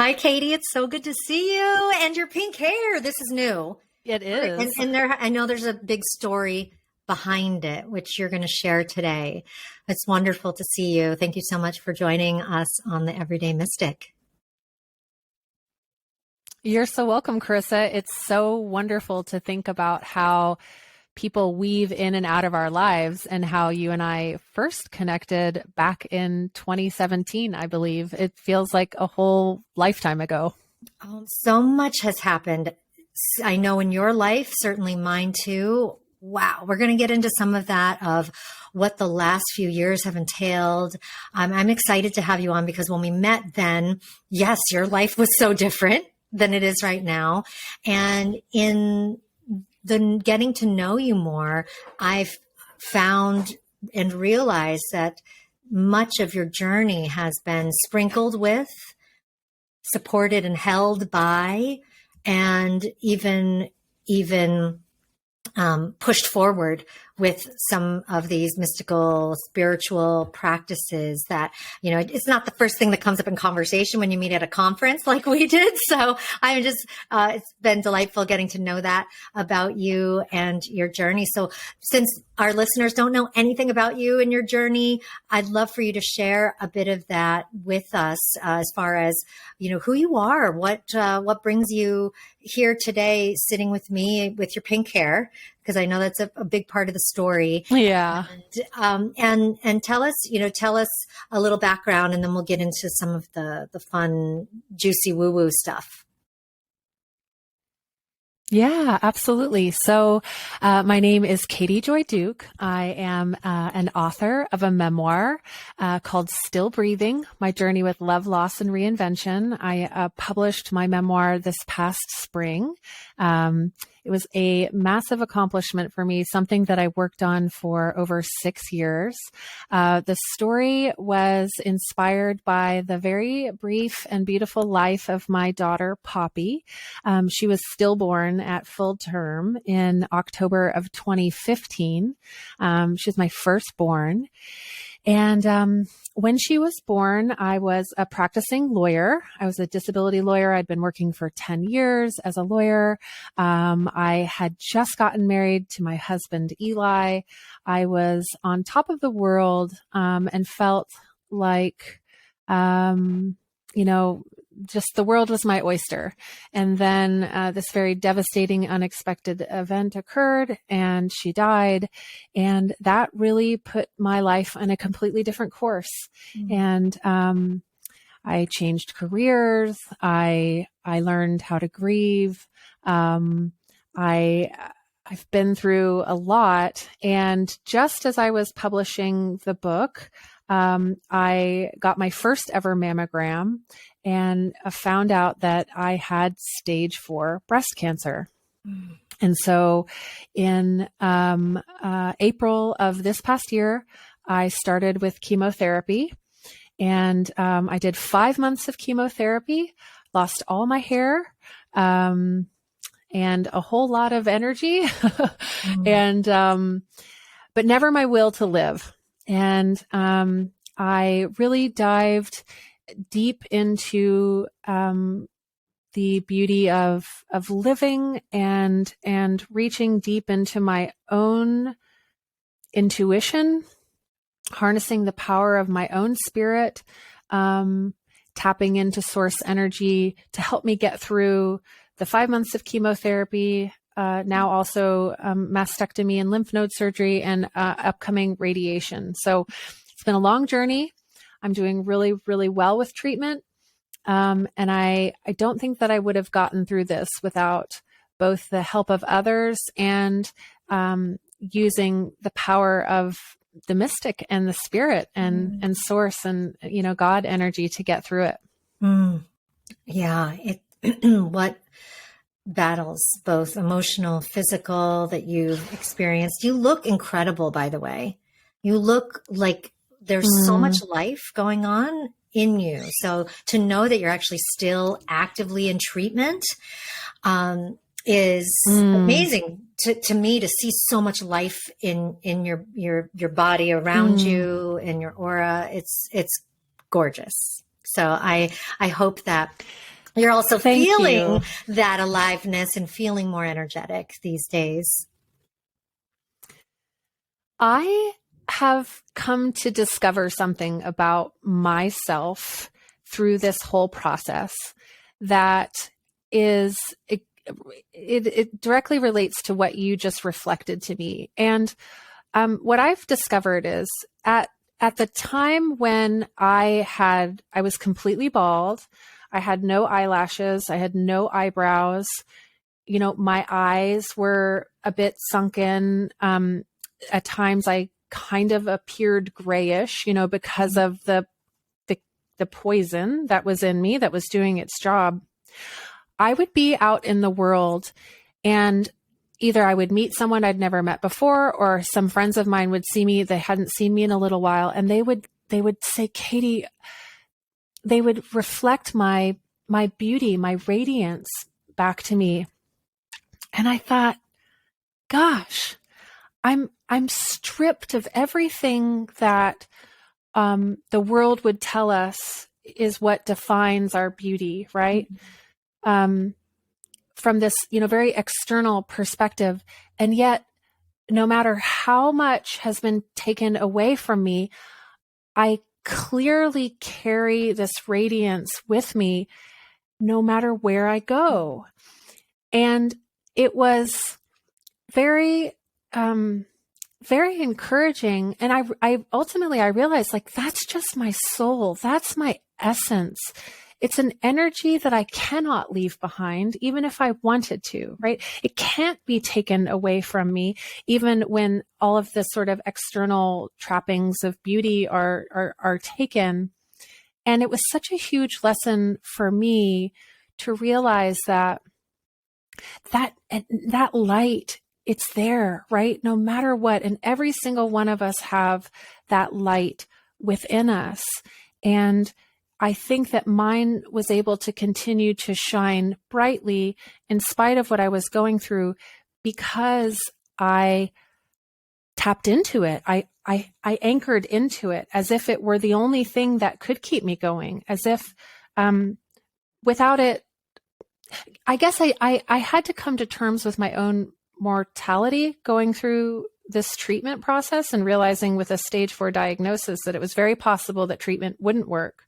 Hi, Katie. It's so good to see you and your pink hair. This is new. It is. And there, I know there's a big story behind it, which you're going to share today. It's wonderful to see you. Thank you so much for joining us on the Everyday Mystic. You're so welcome, Carissa. It's so wonderful to think about how people weave in and out of our lives and how you and I first connected back in 2017, I believe. It feels like a whole lifetime ago. So much has happened. I know in your life, certainly mine too. Wow. We're going to get into some of that of what the last few years have entailed. I'm excited to have you on because when we met then, yes, your life was so different than it is right now. And in the getting to know you more, I've found and realized that much of your journey has been sprinkled with, supported and held by, and even pushed forward with some of these mystical, spiritual practices that, it's not the first thing that comes up in conversation when you meet at a conference like we did. So I'm just, it's been delightful getting to know that about you and your journey. So since our listeners don't know anything about you and your journey, I'd love for you to share a bit of that with us as far as, who you are, what brings you here today sitting with me with your pink hair, because I know that's a big part of the story. Yeah. And tell us a little background, and then we'll get into some of the fun, juicy woo-woo stuff. Yeah, absolutely. So my name is Katie Joy Duke. I am an author of a memoir called Still Breathing, My Journey with Love, Loss, and Reinvention. I published my memoir this past spring. It was a massive accomplishment for me, something that I worked on for over 6 years. The story was inspired by the very brief and beautiful life of my daughter, Poppy. She was stillborn at full term in October of 2015. She was my firstborn. And when she was born, I was a practicing lawyer. I was a disability lawyer. I'd been working for 10 years as a lawyer. I had just gotten married to my husband, Eli. I was on top of the world and felt like, just the world was my oyster. And then this very devastating, unexpected event occurred and she died. And that really put my life on a completely different course. Mm-hmm. And I changed careers. I learned how to grieve. I've been through a lot. And just as I was publishing the book, I got my first ever mammogram and found out that I had stage 4 breast cancer. Mm. And so in April of this past year, I started with chemotherapy, and I did 5 months of chemotherapy, lost all my hair, and a whole lot of energy, but never my will to live. And I really dived deep into the beauty of living and reaching deep into my own intuition, harnessing the power of my own spirit, tapping into source energy to help me get through the 5 months of chemotherapy, now also mastectomy and lymph node surgery and upcoming radiation. So it's been a long journey. I'm doing really, really well with treatment. And I don't think that I would have gotten through this without both the help of others and using the power of the mystic and the spirit and source and, God energy to get through it. Yeah. What battles, both emotional, physical, that you've experienced. You look incredible, by the way. You look like there's so much life going on in you. So to know that you're actually still actively in treatment is amazing to me, to see so much life in your body around you and your aura. It's gorgeous. So I hope that you're also Thank feeling you. that aliveness and feeling more energetic these days. I have come to discover something about myself through this whole process that is, it directly relates to what you just reflected to me. And what I've discovered is at the time when I was completely bald, I had no eyelashes, I had no eyebrows, my eyes were a bit sunken. At times I kind of appeared grayish, because of the poison that was in me that was doing its job. I would be out in the world and either I would meet someone I'd never met before, or some friends of mine would see me. They hadn't seen me in a little while, and they would say, Katie, they would reflect my beauty, my radiance back to me. And I thought, gosh, I'm stripped of everything that the world would tell us is what defines our beauty, right? From this, very external perspective. And yet, no matter how much has been taken away from me, I clearly carry this radiance with me no matter where I go. And it was very, very encouraging. And I ultimately, I realized like, that's just my soul. That's my essence. It's an energy that I cannot leave behind, even if I wanted to, right? It can't be taken away from me, even when all of the sort of external trappings of beauty are taken. And it was such a huge lesson for me to realize that light, it's there, right? No matter what. And every single one of us have that light within us. And I think that mine was able to continue to shine brightly in spite of what I was going through because I tapped into it. I anchored into it as if it were the only thing that could keep me going, as if without it, I guess I had to come to terms with my own mortality going through this treatment process and realizing with a stage 4 diagnosis that it was very possible that treatment wouldn't work.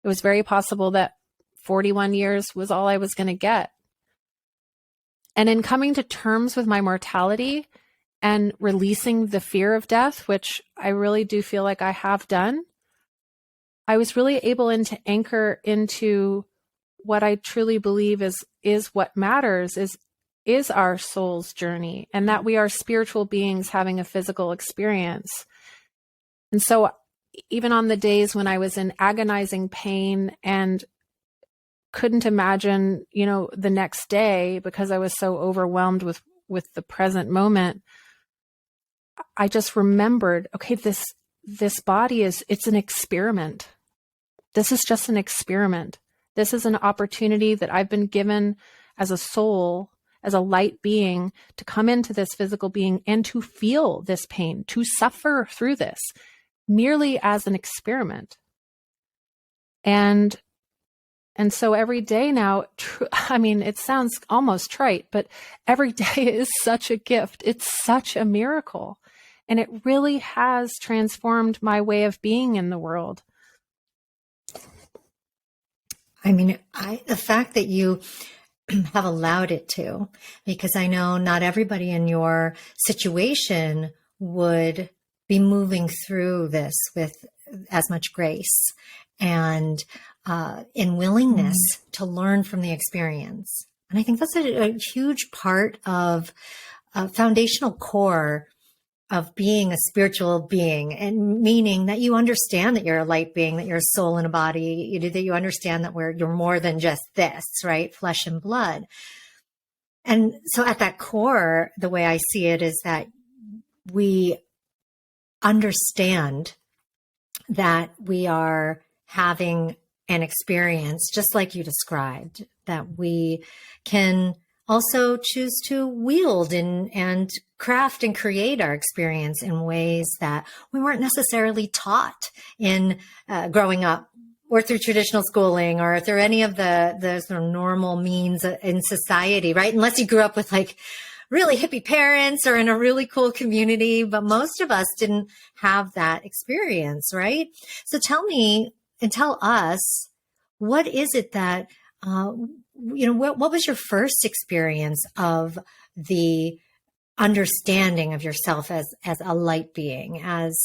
It was very possible that 41 years was all I was going to get. And in coming to terms with my mortality and releasing the fear of death, which I really do feel like I have done, I was really able to anchor into what I truly believe is what matters, is our soul's journey, and that we are spiritual beings having a physical experience. And so even on the days when I was in agonizing pain and couldn't imagine, the next day because I was so overwhelmed with the present moment, I just remembered, okay, this body it's an experiment. This is just an experiment. This is an opportunity that I've been given as a soul, as a light being, to come into this physical being and to feel this pain, to suffer through this, merely as an experiment. And so every day now, it sounds almost trite, but every day is such a gift. It's such a miracle. And it really has transformed my way of being in the world. The fact that you have allowed it to, because I know not everybody in your situation would be moving through this with as much grace and in willingness to learn from the experience. And I think that's a huge part of a foundational core of being a spiritual being, and meaning that you understand that you're a light being, that you're a soul in a body, that you understand that you're more than just this, right? Flesh and blood. And so at that core, the way I see it is that we understand that we are having an experience, just like you described, that we can also choose to wield and craft and create our experience in ways that we weren't necessarily taught in growing up or through traditional schooling or through any of the sort of normal means in society, right? Unless you grew up with like really hippie parents or in a really cool community, but most of us didn't have that experience, right? So tell me and tell us, what is it that, what was your first experience of the understanding of yourself as a light being, as,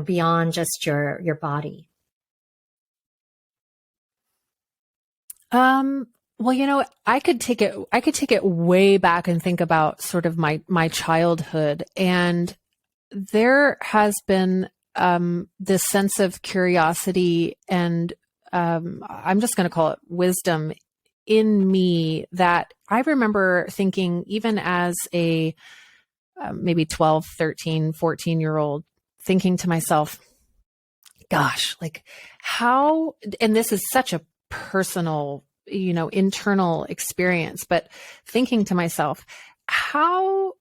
beyond just your body? Well, I could take it way back and think about sort of my childhood, and there has been this sense of curiosity and I'm just going to call it wisdom in me that I remember thinking, even as a maybe 12, 13, 14-year-old, thinking to myself, gosh, like how, and this is such a personal, internal experience, but thinking to myself, how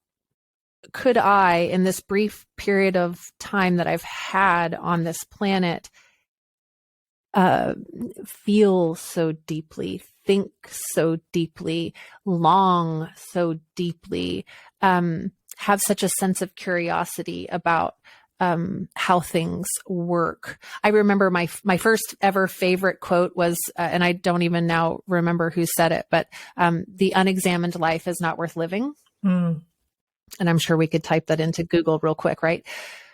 could I, in this brief period of time that I've had on this planet, feel so deeply, think so deeply, long so deeply, have such a sense of curiosity about how things work. I remember my first ever favorite quote was, and I don't even now remember who said it, but the unexamined life is not worth living. Mm. And I'm sure we could type that into Google real quick, right?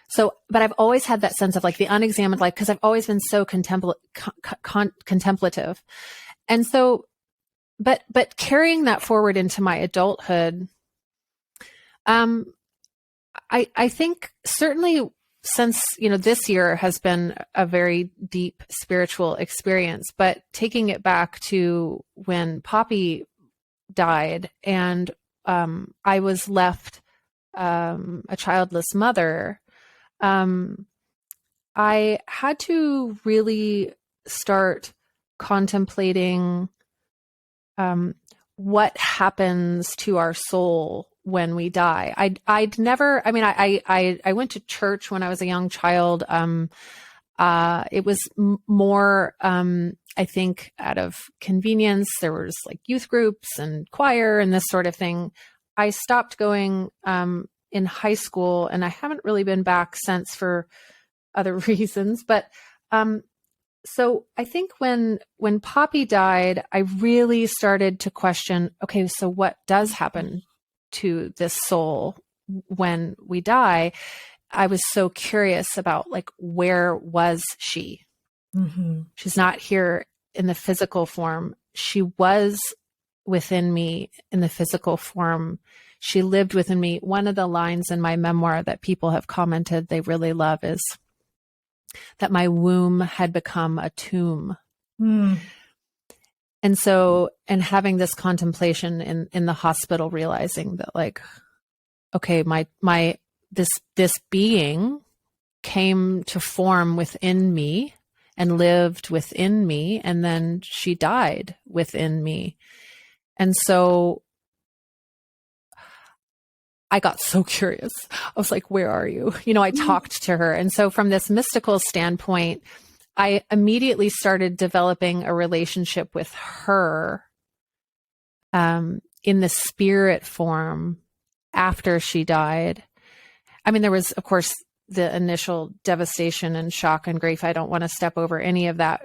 So, but I've always had that sense of like the unexamined life because I've always been so contemplative. And so, but carrying that forward into my adulthood, I think certainly since, this year has been a very deep spiritual experience, but taking it back to when Poppy died and I was left a childless mother, I had to really start contemplating what happens to our soul when we die. I'd never, I mean, I went to church when I was a young child. It was more, I think, out of convenience. There was like youth groups and choir and this sort of thing. I stopped going in high school, and I haven't really been back since for other reasons. But so I think when Poppy died, I really started to question, okay, so what does happen to this soul when we die? I was so curious about like, where was she? Mm-hmm. She's not here in the physical form. She was within me in the physical form. She lived within me. One of the lines in my memoir that people have commented they really love is that my womb had become a tomb. Mm. And so, and having this contemplation in the hospital, realizing that like, okay, this being came to form within me and lived within me, and then she died within me. And so I got so curious. I was like, where are you? I talked to her. And so from this mystical standpoint, I immediately started developing a relationship with her in the spirit form after she died. I mean, there was, of course, the initial devastation and shock and grief. I don't want to step over any of that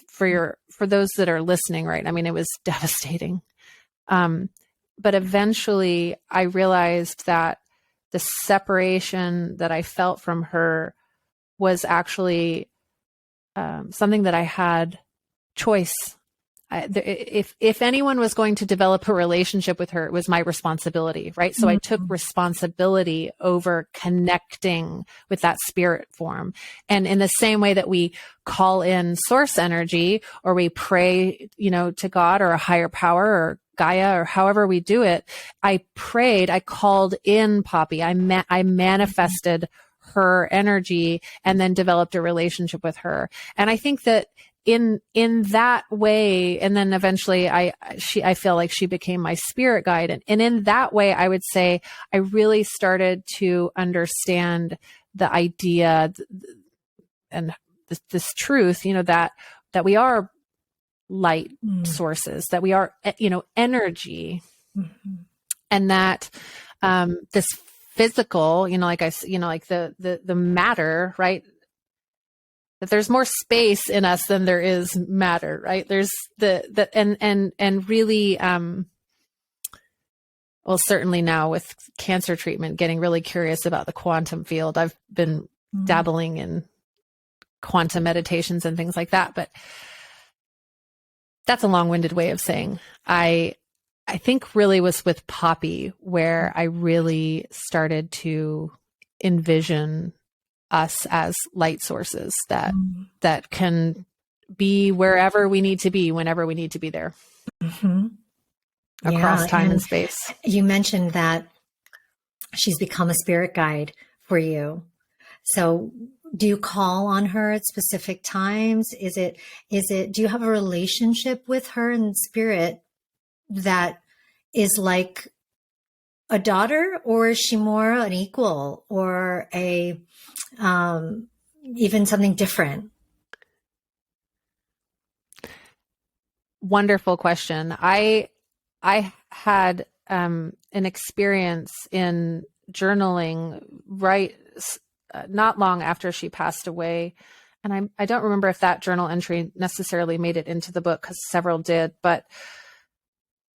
for those that are listening, right? I mean, it was devastating. But eventually I realized that the separation that I felt from her was actually something that I had choice. If anyone was going to develop a relationship with her, it was my responsibility, right? So I took responsibility over connecting with that spirit form. And in the same way that we call in source energy, or we pray, to God or a higher power or Gaia or however we do it, I prayed, I called in Poppy, I manifested her energy and then developed a relationship with her. And I think that in that way, and then eventually I feel like she became my spirit guide. And in that way, I would say I really started to understand the idea and this truth, that that we are light sources, that we are, energy, and that this physical, like the matter, right? That there's more space in us than there is matter, right? There's and really, well, certainly now with cancer treatment, getting really curious about the quantum field. I've been dabbling in quantum meditations and things like that, but that's a long-winded way of saying I think really was with Poppy where I really started to envision us as light sources that can be wherever we need to be, whenever we need to be there, across time and space. You mentioned that she's become a spirit guide for you. So do you call on her at specific times? Do you have a relationship with her in spirit that is like a daughter, or is she more an equal, or even something different? Wonderful question. I had an experience in journaling not long after she passed away. And I don't remember if that journal entry necessarily made it into the book, because several did, but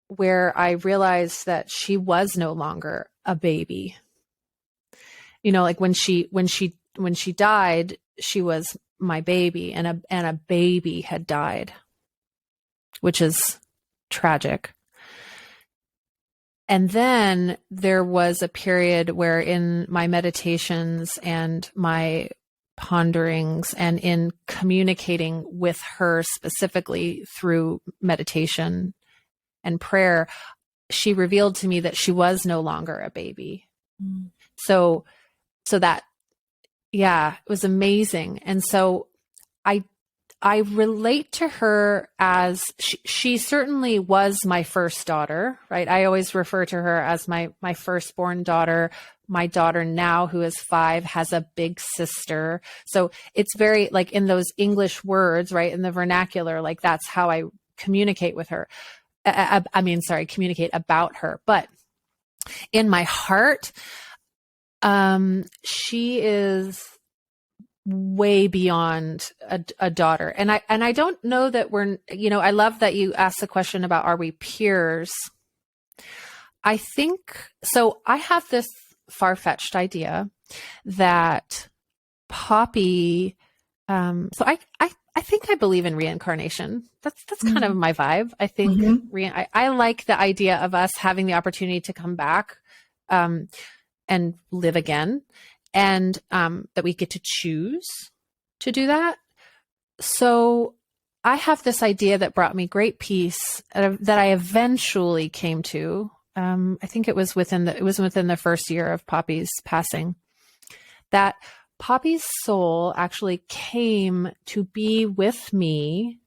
where I realized that she was no longer a baby. Like when she died, she was my baby, and a baby had died, which is tragic. And then there was a period where in my meditations and my ponderings and in communicating with her specifically through meditation and prayer, she revealed to me that she was no longer a baby. So that, it was amazing. And so I relate to her as she certainly was my first daughter, right? I always refer to her as my firstborn daughter. My daughter now, who is 5, has a big sister. So it's very like in those English words, right? In the vernacular, like that's how I communicate with her. Communicate about her. But in my heart, she is way beyond a daughter. And I don't know that I love that you asked the question about, are we peers? I think, so I have this far-fetched idea that Poppy, so I think I believe in reincarnation. That's kind of my vibe. I think I like the idea of us having the opportunity to come back, and live again. And that we get to choose to do that. So I have this idea that brought me great peace that I eventually came to. I think it was within the first year of Poppy's passing, that Poppy's soul actually came to be with me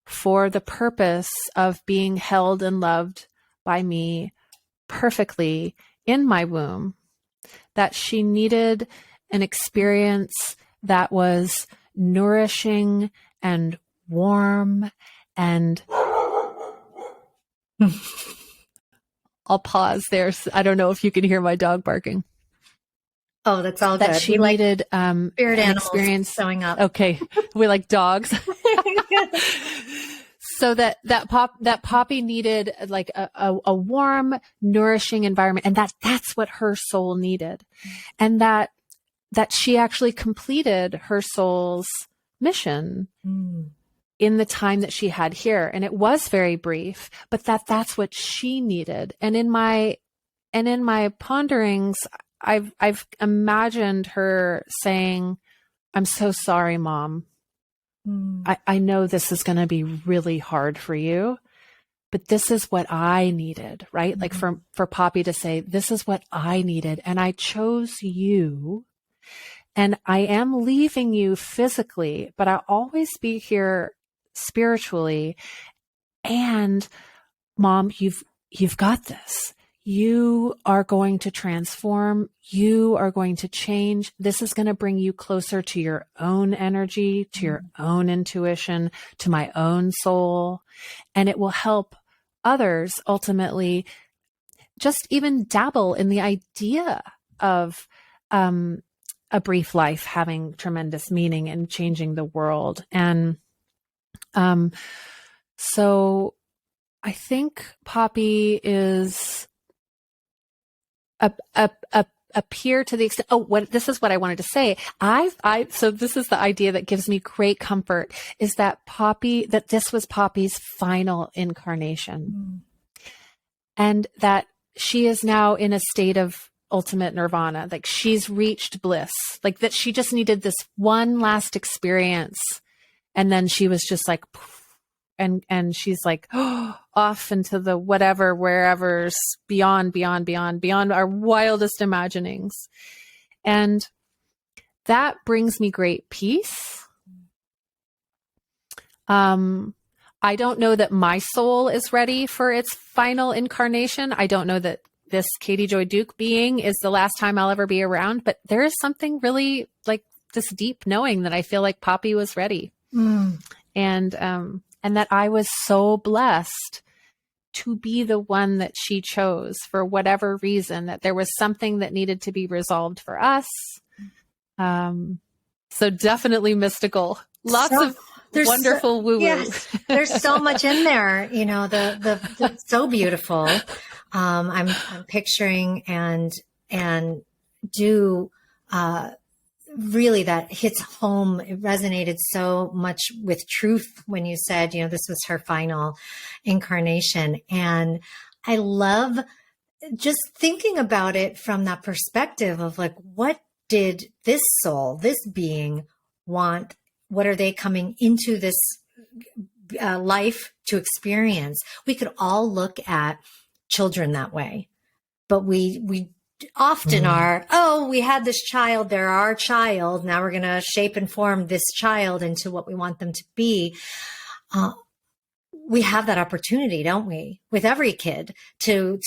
for the purpose of being held and loved by me perfectly in my womb. That she needed an experience that was nourishing and warm and I'll pause there. I don't know if you can hear my dog barking. Oh, that's all good. That she needed spirit an animals experience showing up. Okay, we like dogs. So that Poppy needed like a warm, nourishing environment, and that's what her soul needed, and that she actually completed her soul's mission in the time that she had here, and it was very brief, but that's what she needed. And in my ponderings, I've imagined her saying, "I'm so sorry, Mom. I know this is going to be really hard for you, but this is what I needed," right? Like for Poppy to say, "This is what I needed, and I chose you, and I am leaving you physically, but I'll always be here spiritually. And Mom, you've got this. you are going to transform. You are going to change. This is going to bring you closer to your own energy, to your own intuition, to my own soul. And it will help others ultimately just even dabble in the idea of a brief life having tremendous meaning and changing the world. And so I think Poppy is appear to the extent, this is what I wanted to say. So this is the idea that gives me great comfort, is that this was Poppy's final incarnation. And that she is now in a state of ultimate nirvana. Like she's reached bliss, like that she just needed this one last experience. And then she was just like, and she's like, off into the whatever, wherever's beyond our wildest imaginings. And that brings me great peace. I don't know that my soul is ready for its final incarnation. I don't know that this Katie Joy Duke being is the last time I'll ever be around, but there is something really like this deep knowing that I feel like Poppy was ready. And that I was so blessed to be the one that she chose for whatever reason, that there was something that needed to be resolved for us. So definitely mystical, lots of wonderful woo-woo. Yes, there's so much in there, the so beautiful. I'm picturing and do, really that hits home. It resonated so much with truth when you said, this was her final incarnation. And I love just thinking about it from that perspective of like, what did this soul, this being want? What are they coming into this life to experience? We could all look at children that way, but we often are, we had this child, they're our child. Now we're going to shape and form this child into what we want them to be. We have that opportunity, don't we? With every kid to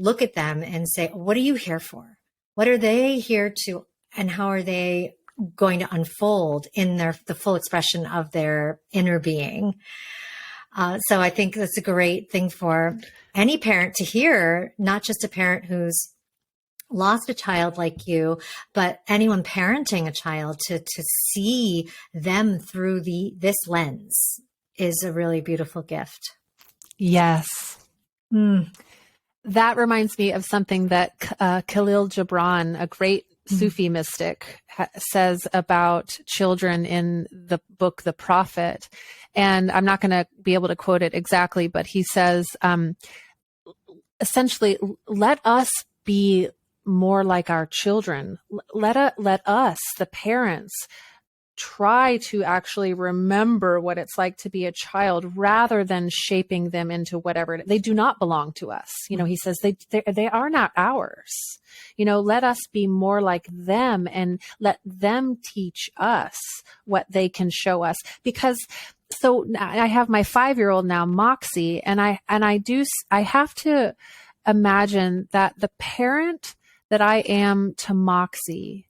look at them and say, what are you here for? What are they here to, and how are they going to unfold in the full expression of their inner being? So I think that's a great thing for any parent to hear, not just a parent who's lost a child like you, but anyone parenting a child to see them through this lens is a really beautiful gift. Yes. That reminds me of something that Khalil Gibran, a great Sufi mystic, says about children in the book, The Prophet. And I'm not going to be able to quote it exactly, but he says, essentially, let us be more like our children. Let us, the parents, try to actually remember what it's like to be a child rather than shaping them into whatever. They do not belong to us. He says they are not ours. Let us be more like them and let them teach us what they can show us. Because so I have my 5-year-old now, Moxie, and I have to imagine that the parent that I am to Moxie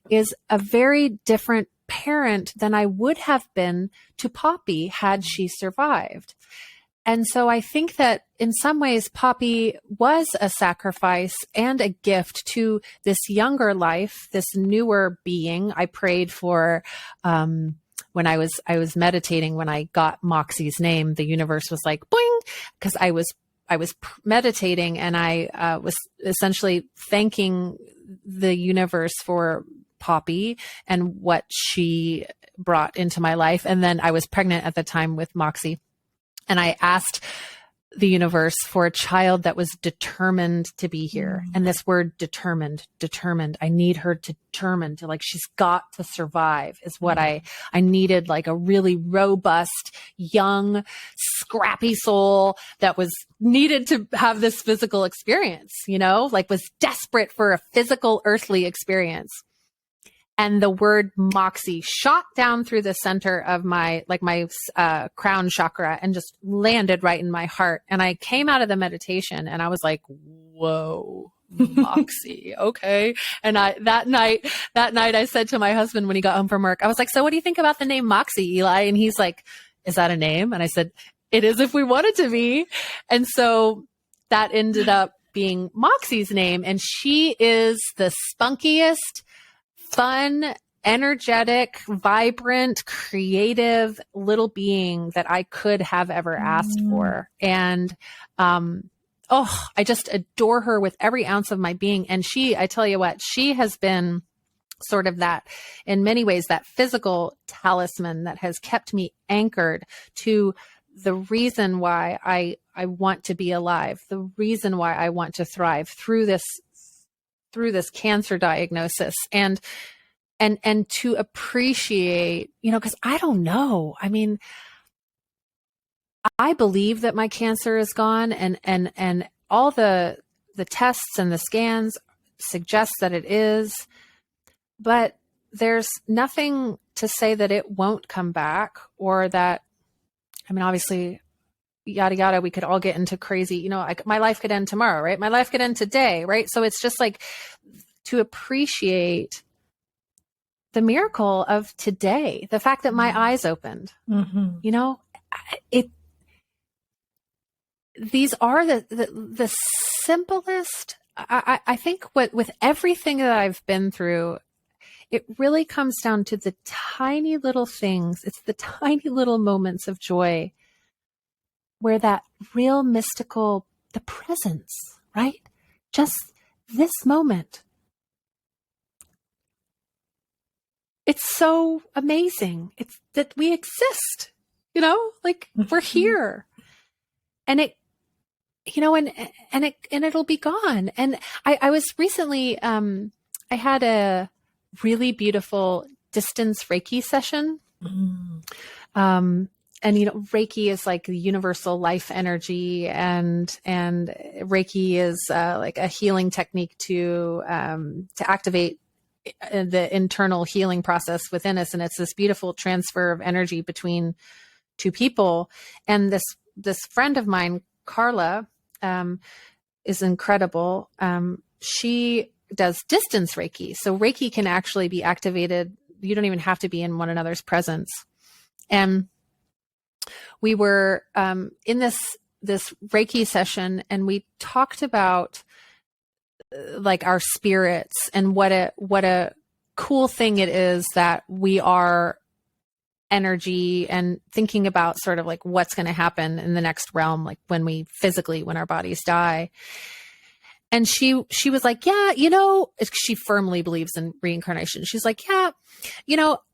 is a very different parent than I would have been to Poppy had she survived. And so I think that in some ways, Poppy was a sacrifice and a gift to this younger life, this newer being. I prayed for, when I was meditating, when I got Moxie's name, the universe was like, boing, because I was meditating and I was essentially thanking the universe for Poppy and what she brought into my life. And then I was pregnant at the time with Moxie. And I asked the universe for a child that was determined to be here. And this word determined, I need her determined to, like, she's got to survive is what I needed, like a really robust, young, scrappy soul that was needed to have this physical experience, like was desperate for a physical earthly experience. And the word Moxie shot down through the center of my crown chakra and just landed right in my heart. And I came out of the meditation and I was like, whoa, Moxie. Okay. And that night I said to my husband when he got home from work, I was like, so what do you think about the name Moxie, Eli? And he's like, is that a name? And I said, it is if we want it to be. And so that ended up being Moxie's name. And she is the spunkiest, fun, energetic, vibrant, creative little being that I could have ever asked for. And, I just adore her with every ounce of my being. And I tell you what, she has been sort of that, in many ways, that physical talisman that has kept me anchored to the reason why I want to be alive, the reason why I want to thrive through this cancer diagnosis, and to appreciate, because I don't know. I mean, I believe that my cancer is gone, and all the tests and the scans suggest that it is, but there's nothing to say that it won't come back, or that, I mean, obviously, yada, yada, we could all get into crazy, my life could end tomorrow, right? My life could end today, right? So it's just like to appreciate the miracle of today, the fact that my eyes opened, these are the simplest, I think with everything that I've been through, it really comes down to the tiny little things. It's the tiny little moments of joy where that real mystical, the presence, right? Just this moment. It's so amazing. It's that we exist, we're here, and it, and it'll be gone. And I was recently, I had a really beautiful distance Reiki session. And, Reiki is like the universal life energy, and Reiki is like a healing technique to activate the internal healing process within us. And it's this beautiful transfer of energy between two people. And this friend of mine, Carla, is incredible. She does distance Reiki. So Reiki can actually be activated. You don't even have to be in one another's presence. And we were in this Reiki session, and we talked about like our spirits, and what a cool thing it is that we are energy, and thinking about sort of like what's going to happen in the next realm, like when our bodies die. And she was like, yeah, she firmly believes in reincarnation. She's like, yeah,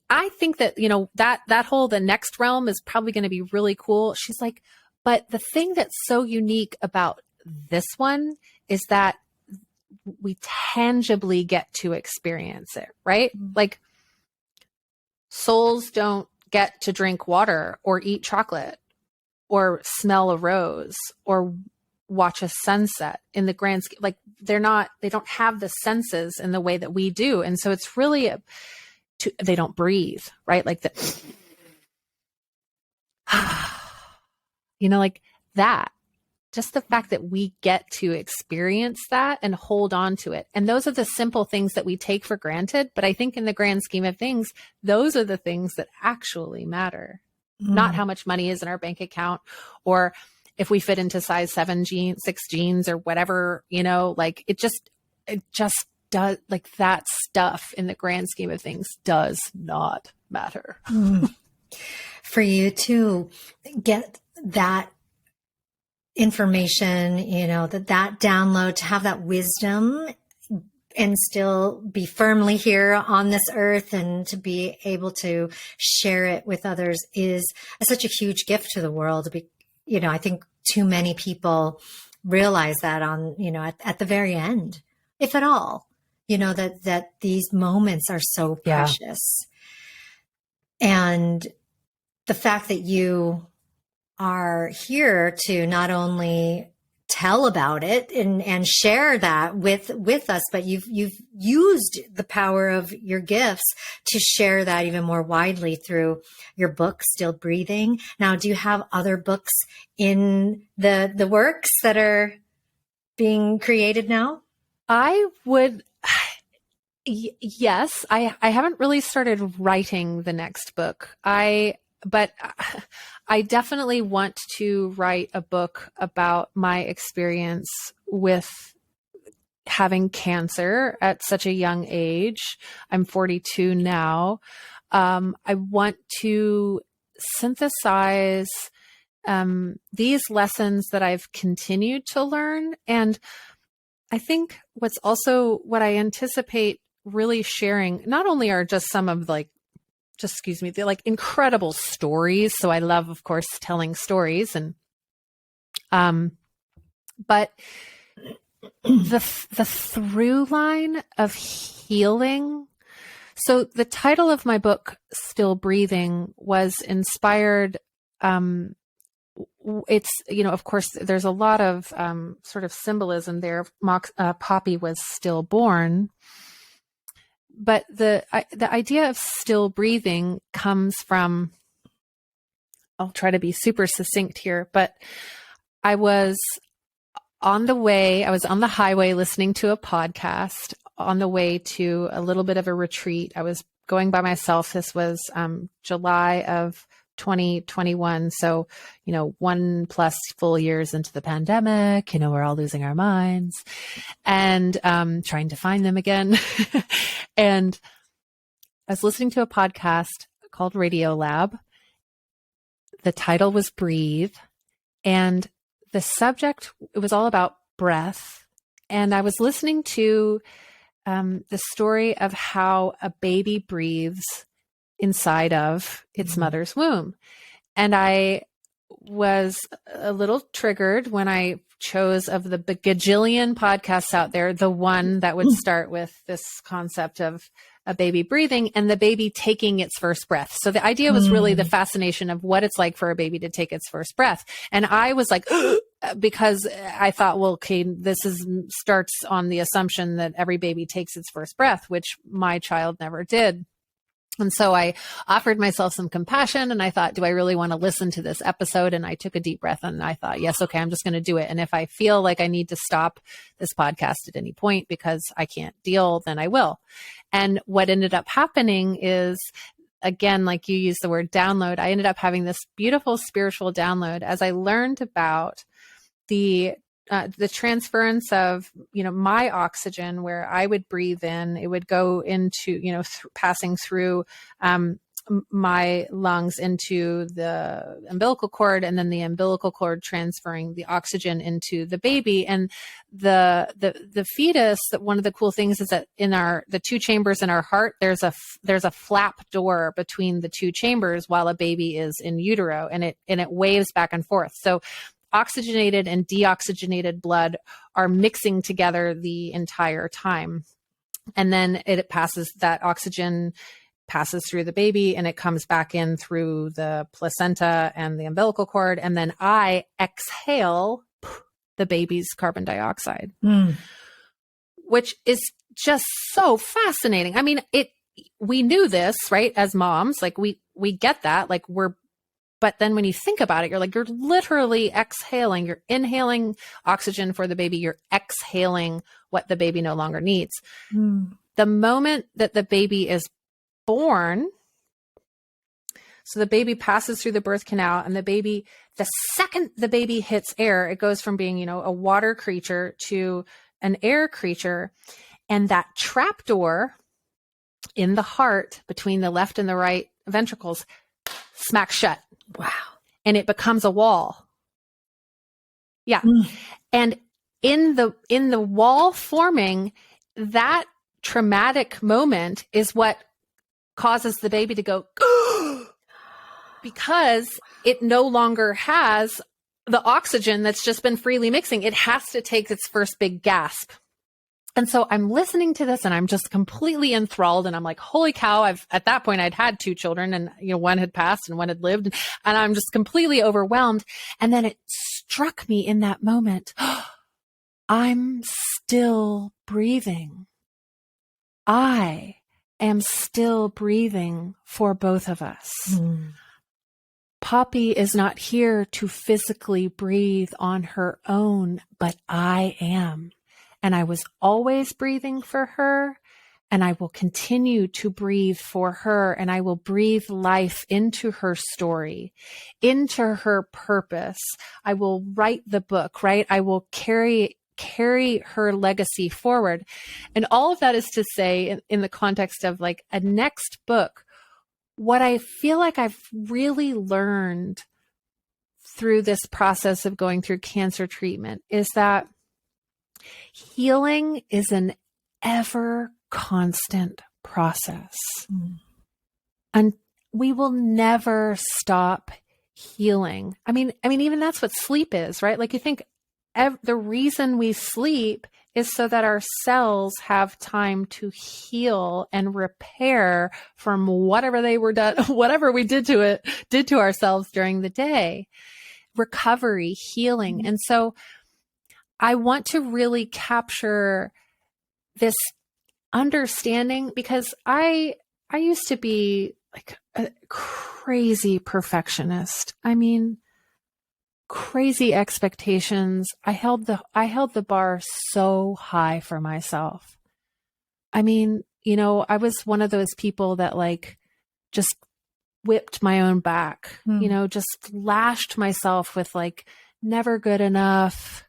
I think that, that whole, the next realm is probably going to be really cool. She's like, but the thing that's so unique about this one is that we tangibly get to experience it, right? Like, souls don't get to drink water or eat chocolate or smell a rose or watch a sunset in the grand scheme. Like, they don't have the senses in the way that we do. And so it's really they don't breathe, right? Like like that. Just the fact that we get to experience that and hold on to it. And those are the simple things that we take for granted. But I think in the grand scheme of things, those are the things that actually matter. Not how much money is in our bank account, or if we fit into size 6 jeans or whatever, like it just does, like that stuff in the grand scheme of things does not matter. For you to get that information, that download, to have that wisdom and still be firmly here on this earth, and to be able to share it with others is such a huge gift to the world. I think too many people realize that at the very end, if at all, that these moments are so precious. And the fact that you are here to not only tell about it and share that with us, but you've used the power of your gifts to share that even more widely through your book, Still Breathing. Now, do you have other books in the works that are being created now? I would, yes, I haven't really started writing the next book. But I definitely want to write a book about my experience with having cancer at such a young age. I'm 42 now. I want to synthesize these lessons that I've continued to learn. And I think what I anticipate really sharing not only are just some of the like incredible stories. So I love, of course, telling stories, and but the through line of healing. So the title of my book, Still Breathing, was inspired. It's, of course, there's a lot of sort of symbolism there. Poppy was stillborn. But the idea of still breathing comes from, I'll try to be super succinct here, but I was on the highway listening to a podcast on the way to a little bit of a retreat. I was going by myself. This was July of 2021. So, 1+ full years into the pandemic, we're all losing our minds and trying to find them again. And I was listening to a podcast called Radio Lab. The title was Breathe. And the subject, it was all about breath. And I was listening to the story of how a baby breathes inside of its mother's womb. And I was a little triggered when I chose, of the gajillion podcasts out there, the one that would start with this concept of a baby breathing and the baby taking its first breath. So the idea was really the fascination of what it's like for a baby to take its first breath. And I was like, because I thought, well, okay, starts on the assumption that every baby takes its first breath, which my child never did. And so I offered myself some compassion, and I thought, do I really want to listen to this episode? And I took a deep breath and I thought, yes, okay, I'm just going to do it. And if I feel like I need to stop this podcast at any point because I can't deal, then I will. And what ended up happening is, again, like you used the word download, I ended up having this beautiful spiritual download as I learned about the transference of, my oxygen, where I would breathe in, it would go into, passing through my lungs into the umbilical cord, and then the umbilical cord transferring the oxygen into the baby. And the fetus, that one of the cool things is that in the two chambers in our heart, there's a flap door between the two chambers while a baby is in utero, and it waves back and forth. So oxygenated and deoxygenated blood are mixing together the entire time. And then that oxygen passes through the baby and it comes back in through the placenta and the umbilical cord. And then I exhale the baby's carbon dioxide, which is just so fascinating. I mean, we knew this, right? As moms, like we get that, but then when you think about it, you're literally exhaling, you're inhaling oxygen for the baby, you're exhaling what the baby no longer needs. The moment that the baby is born, so the baby passes through the birth canal, and the second the baby hits air, it goes from being, a water creature to an air creature. And that trapdoor in the heart between the left and the right ventricles smacks shut. Wow. And it becomes a wall. Yeah. And in the wall forming, that traumatic moment is what causes the baby to go, because it no longer has the oxygen that's just been freely mixing. It has to take its first big gasp. And so I'm listening to this and I'm just completely enthralled. And I'm like, holy cow, at that point I'd had 2 children, and, one had passed and one had lived, and I'm just completely overwhelmed. And then it struck me in that moment, I'm still breathing. I am still breathing for both of us. Mm. Poppy is not here to physically breathe on her own, but I am. And I was always breathing for her, and I will continue to breathe for her, and I will breathe life into her story, into her purpose. I will write the book, right? I will carry her legacy forward. And all of that is to say, in the context of like a next book, what I feel like I've really learned through this process of going through cancer treatment is that healing is an ever constant process. Mm. And we will never stop healing. I mean, even that's what sleep is, right? Like you think the reason we sleep is so that our cells have time to heal and repair from whatever we did to ourselves during the day. Recovery, healing. Mm-hmm. And so I want to really capture this understanding, because I used to be like a crazy perfectionist. I mean, crazy expectations. I held the bar so high for myself. I mean, I was one of those people that like just whipped my own back, just lashed myself with like never good enough.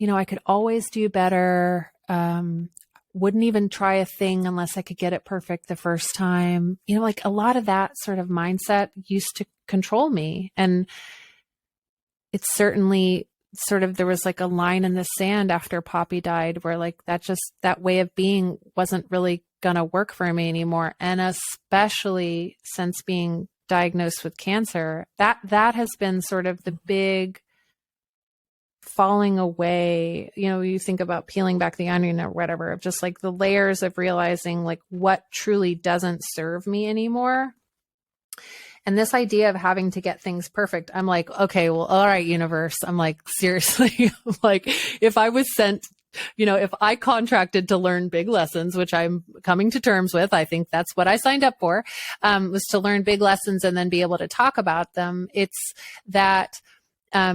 I could always do better. Wouldn't even try a thing unless I could get it perfect the first time. Like a lot of that sort of mindset used to control me. And it's certainly there was like a line in the sand after Poppy died where like that way of being wasn't really going to work for me anymore. And especially since being diagnosed with cancer, that has been sort of the big falling away. You think about peeling back the onion or whatever, of just like the layers of realizing like what truly doesn't serve me anymore. And this idea of having to get things perfect, I'm like, okay, well, all right, universe. I'm like, seriously, like if I was sent, if I contracted to learn big lessons, which I'm coming to terms with, I think that's what I signed up for, was to learn big lessons and then be able to talk about them. It's that, I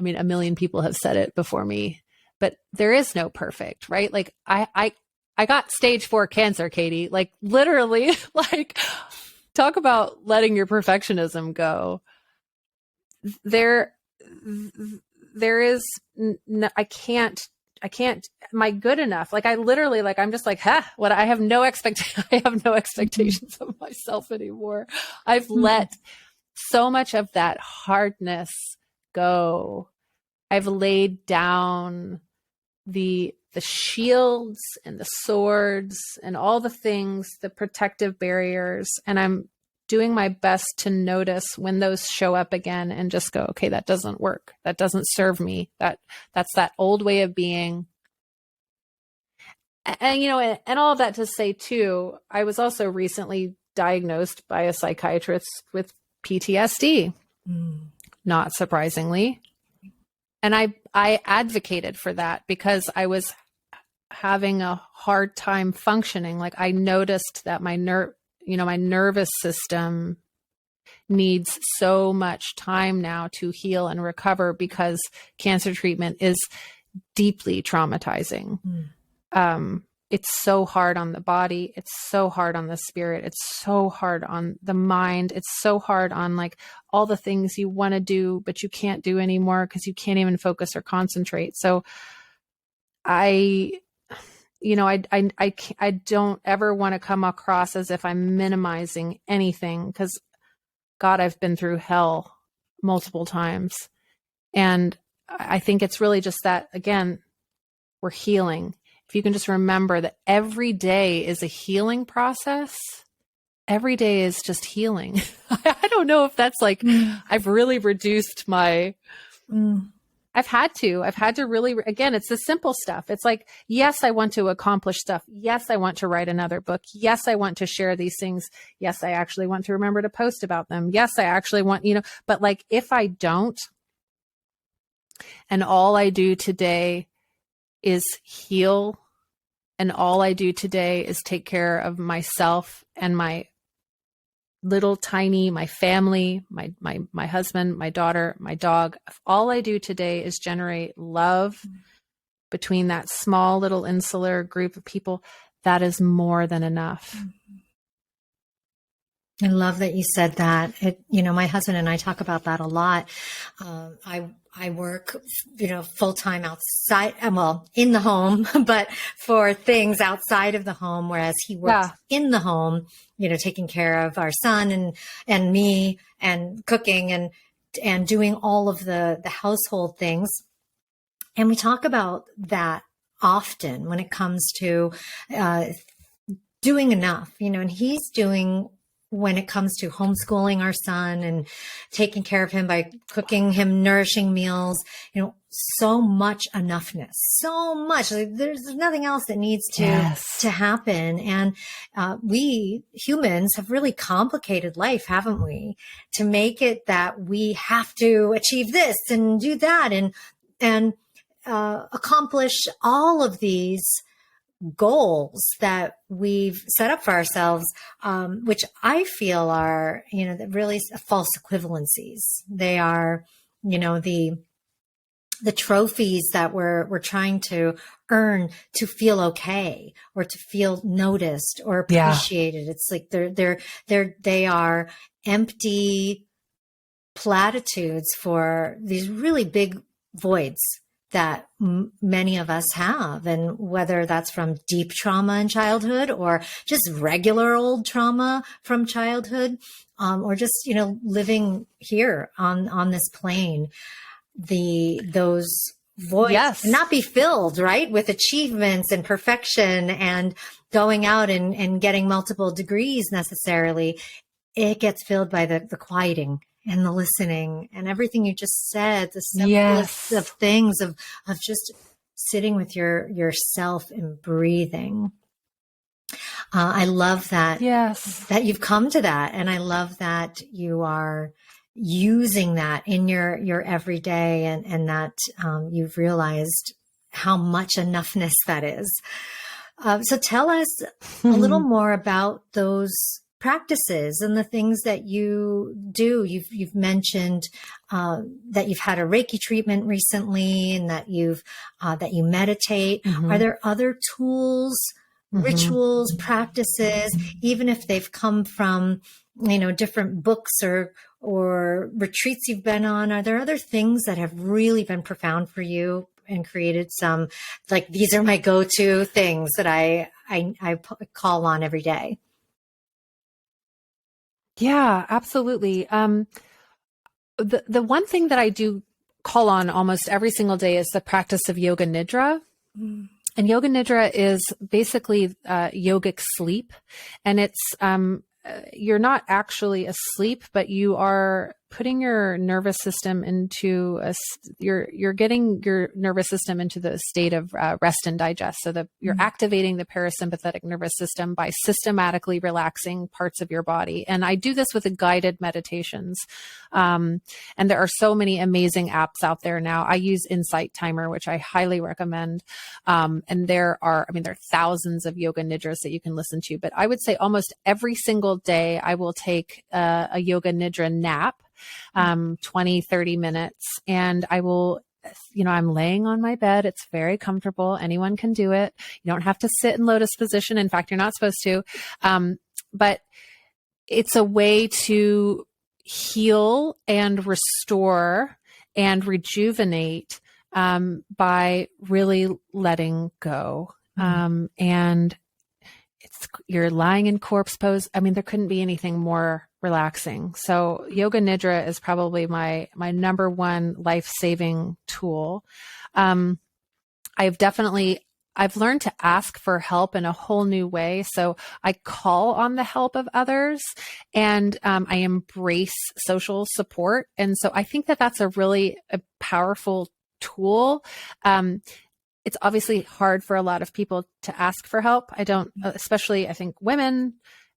mean, a million people have said it before me, but there is no perfect, right? Like I got stage 4 cancer, Katie, like literally, like talk about letting your perfectionism go. There is, I can't, am I good enough? Like I literally, like, I'm just like, I have no expectations of myself anymore. I've let so much of that hardness go. I've laid down the shields and the swords and all the things, the protective barriers. And I'm doing my best to notice when those show up again and just go, okay, that doesn't work. That doesn't serve me. That's that old way of being. And, and all of that to say too, I was also recently diagnosed by a psychiatrist with PTSD, not surprisingly. And I advocated for that because I was having a hard time functioning. Like I noticed that my nervous system needs so much time now to heal and recover because cancer treatment is deeply traumatizing. It's so hard on the body. It's so hard on the spirit. It's so hard on the mind. It's so hard on like all the things you want to do, but you can't do anymore because you can't even focus or concentrate. So I don't ever want to come across as if I'm minimizing anything, because God, I've been through hell multiple times. And I think it's really just that, again, we're healing. If you can just remember that every day is a healing process, every day is just healing. I don't know if that's like, I've really reduced my I've had to really, again, it's the simple stuff. It's like, yes, I want to accomplish stuff. Yes, I want to write another book. Yes, I want to share these things. Yes, I actually want to remember to post about them. Yes, I actually want, but like, if I don't, and all I do today is heal, and all I do today is take care of myself and my little tiny, my family, my husband, my daughter, my dog. If all I do today is generate love between that small little insular group of people, that is more than enough. I love that you said that. My husband and I talk about that a lot. I work, full time outside, well, in the home, but for things outside of the home, whereas he works in the home, taking care of our son and me and cooking and doing all of the household things. And we talk about that often when it comes to, doing enough, and he's doing when it comes to homeschooling our son and taking care of him by cooking him nourishing meals, so much enoughness, so much. Like, there's nothing else that needs to happen. And we humans have really complicated life, haven't we? To make it that we have to achieve this and do that and accomplish all of these goals that we've set up for ourselves, which I feel are, really false equivalencies. They are, the trophies that we're trying to earn to feel okay or to feel noticed or appreciated. It's like they are empty platitudes for these really big voids that many of us have. And whether that's from deep trauma in childhood or just regular old trauma from childhood, or just, living here on this plane, those voids cannot be filled, right, with achievements and perfection and going out and getting multiple degrees necessarily. It gets filled by the quieting and the listening and everything you just said, the simplest of things of just sitting with yourself and breathing. I love that, that you've come to that. And I love that you are using that in your everyday and that you've realized how much enoughness that is. So tell us a little more about those practices and the things that you do. You've mentioned that you've had a Reiki treatment recently, and that you meditate. Are there other tools, rituals, practices, even if they've come from different books or retreats you've been on? Are there other things that have really been profound for you and created some, like, these are my go-to things that I call on every day? Yeah, absolutely. The one thing that I do call on almost every single day is the practice of yoga nidra. And yoga nidra is basically yogic sleep. And it's, you're not actually asleep, but you are putting your nervous system into you're getting your nervous system into the state of rest and digest. So that you're activating the parasympathetic nervous system by systematically relaxing parts of your body. And I do this with the guided meditations. And there are so many amazing apps out there now. I use Insight Timer, which I highly recommend. And there are thousands of yoga nidras that you can listen to, but I would say almost every single day I will take a yoga nidra nap. 20, 30 minutes. And I will, I'm laying on my bed. It's very comfortable. Anyone can do it. You don't have to sit in lotus position. In fact, you're not supposed to. But it's a way to heal and restore and rejuvenate by really letting go. And you're lying in corpse pose. there couldn't be anything more relaxing. So yoga nidra is probably my number one life-saving tool. I've learned to ask for help in a whole new way. So I call on the help of others, and I embrace social support. And so I think that that's a really powerful tool. It's obviously hard for a lot of people to ask for help. Especially I think women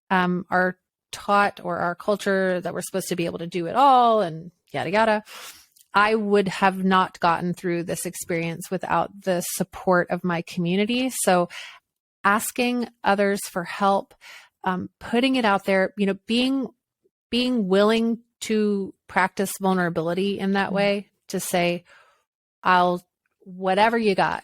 are taught, or our culture, that we're supposed to be able to do it all and yada, yada. I would have not gotten through this experience without the support of my community. So asking others for help, putting it out there, being willing to practice vulnerability in that way, to say, whatever you got,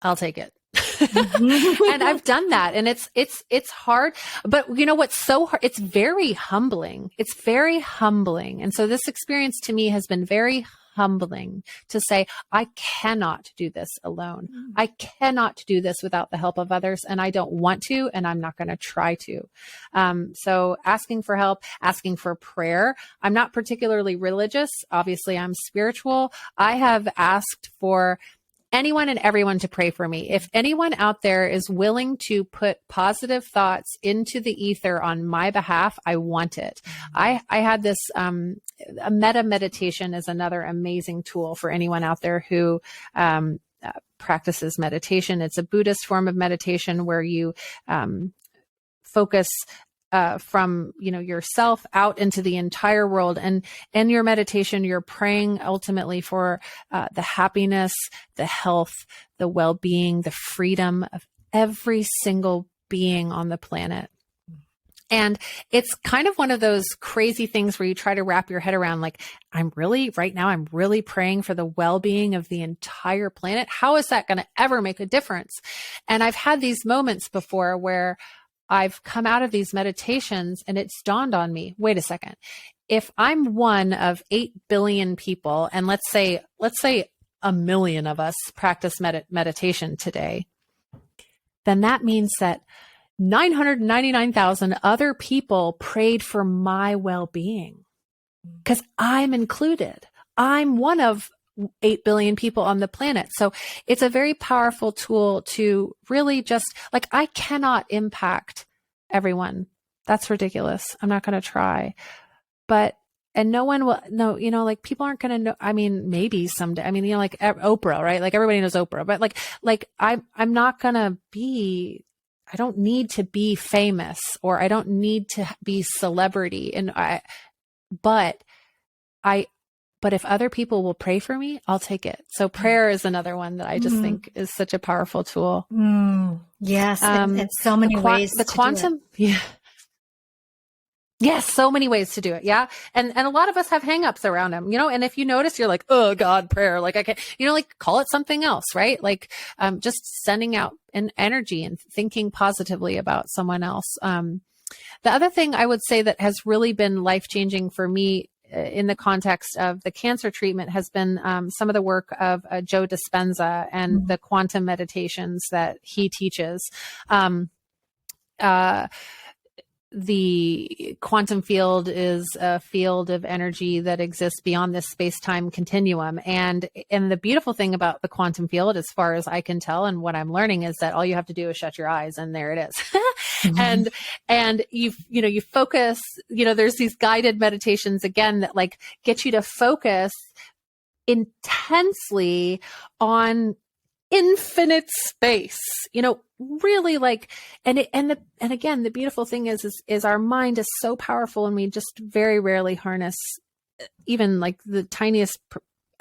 I'll take it. And I've done that, and it's hard, but what's so hard? It's very humbling. It's very humbling. And so this experience to me has been very humbling, to say, I cannot do this alone. I cannot do this without the help of others, and I don't want to, and I'm not going to try to. So asking for help, asking for prayer. I'm not particularly religious. Obviously, I'm spiritual. I have asked for anyone and everyone to pray for me. If anyone out there is willing to put positive thoughts into the ether on my behalf, I want it. I had this, a meta meditation is another amazing tool for anyone out there who, practices meditation. It's a Buddhist form of meditation where you, focus from yourself out into the entire world, and in your meditation you're praying ultimately for the happiness, the health, the well-being, the freedom of every single being on the planet. And it's kind of one of those crazy things where you try to wrap your head around, like, I'm really praying for the well-being of the entire planet. How is that going to ever make a difference? And I've had these moments before where I've come out of these meditations and it's dawned on me, wait a second, if I'm one of 8 billion people, and let's say 1 million of us practice meditation today, then that means that 999,000 other people prayed for my well-being, because I'm included. I'm one of 8 billion people on the planet. So it's a very powerful tool to really just, like, I cannot impact everyone. That's ridiculous. I'm not going to try. And no one will know, like, people aren't going to know. I mean, maybe someday, like Oprah, right? Like, everybody knows Oprah, but I'm not going to be, I don't need to be famous, or I don't need to be celebrity. But if other people will pray for me, I'll take it. So prayer is another one that I just think is such a powerful tool. Yes. In so many ways. The quantum. Yeah. Yes. So many ways to do it. Yeah. And a lot of us have hangups around them, and if you notice, you're like, oh God, prayer. Like, I can't, like, call it something else, right? Like, just sending out an energy and thinking positively about someone else. The other thing I would say that has really been life-changing for me in the context of the cancer treatment has been some of the work of Joe Dispenza and the quantum meditations that he teaches. The quantum field is a field of energy that exists beyond this space-time continuum. And the beautiful thing about the quantum field, as far as I can tell, and what I'm learning, is that all you have to do is shut your eyes and there it is. And you focus, there's these guided meditations again that, like, get you to focus intensely on infinite space, really, like, and again, the beautiful thing is our mind is so powerful, and we just very rarely harness even like the tiniest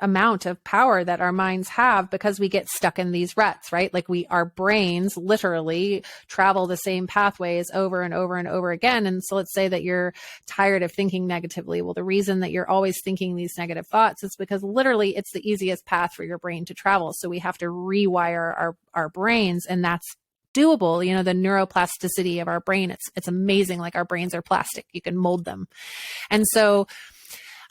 amount of power that our minds have, because we get stuck in these ruts, right? Like, our brains literally travel the same pathways over and over and over again. And so let's say that you're tired of thinking negatively. Well, the reason that you're always thinking these negative thoughts is because literally it's the easiest path for your brain to travel. So we have to rewire our brains, and that's doable. The neuroplasticity of our brain, it's amazing. Like, our brains are plastic. You can mold them. And so,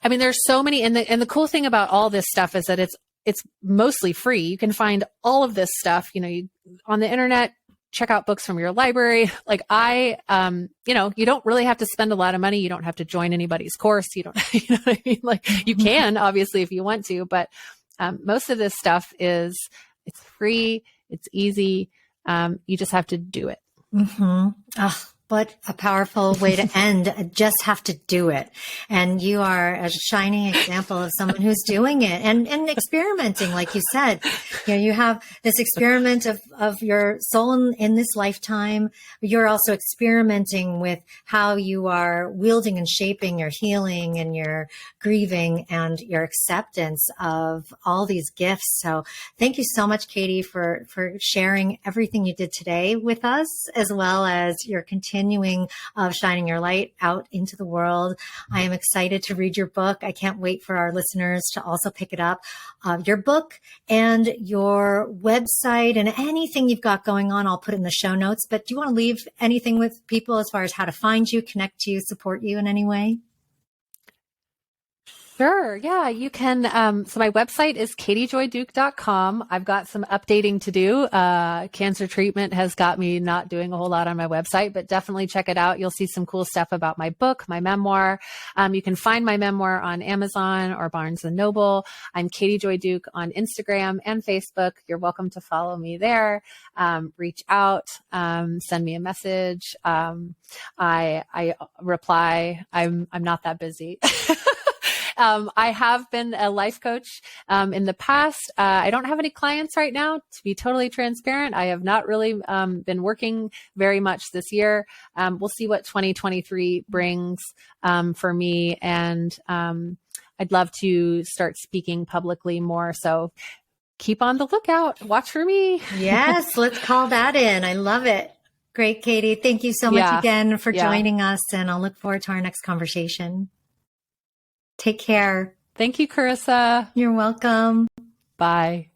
there's so many, and the cool thing about all this stuff is that it's mostly free. You can find all of this stuff, on the internet. Check out books from your library. Like, you don't really have to spend a lot of money. You don't have to join anybody's course. You don't, you know what I mean? Like, you can, obviously, if you want to, but most of this stuff it's free. It's easy. You just have to do it. Oh, What a powerful way to end. Just have to do it. And you are a shining example of someone who's doing it and experimenting. Like you said, you have this experiment of your soul in this lifetime. You're also experimenting with how you are wielding and shaping your healing and your grieving and your acceptance of all these gifts. So thank you so much, Katie, for sharing everything you did today with us, as well as your continuing of shining your light out into the world. I am excited to read your book. I can't wait for our listeners to also pick it up. Your book and your website and anything you've got going on, I'll put in the show notes. But do you want to leave anything with people as far as how to find you, connect to you, support you in any way? Sure. Yeah, you can. So my website is katiejoyduke.com. I've got some updating to do. Cancer treatment has got me not doing a whole lot on my website, but definitely check it out. You'll see some cool stuff about my book, my memoir. You can find my memoir on Amazon or Barnes and Noble. I'm Katie Joy Duke on Instagram and Facebook. You're welcome to follow me there. Reach out, send me a message. I reply. I'm not that busy. I have been a life coach in the past. I don't have any clients right now, to be totally transparent. I have not really been working very much this year. We'll see what 2023 brings for me. And I'd love to start speaking publicly more. So keep on the lookout. Watch for me. Yes, let's call that in. I love it. Great, Katie. Thank you so much again for joining us. And I'll look forward to our next conversation. Take care. Thank you, Carissa. You're welcome. Bye.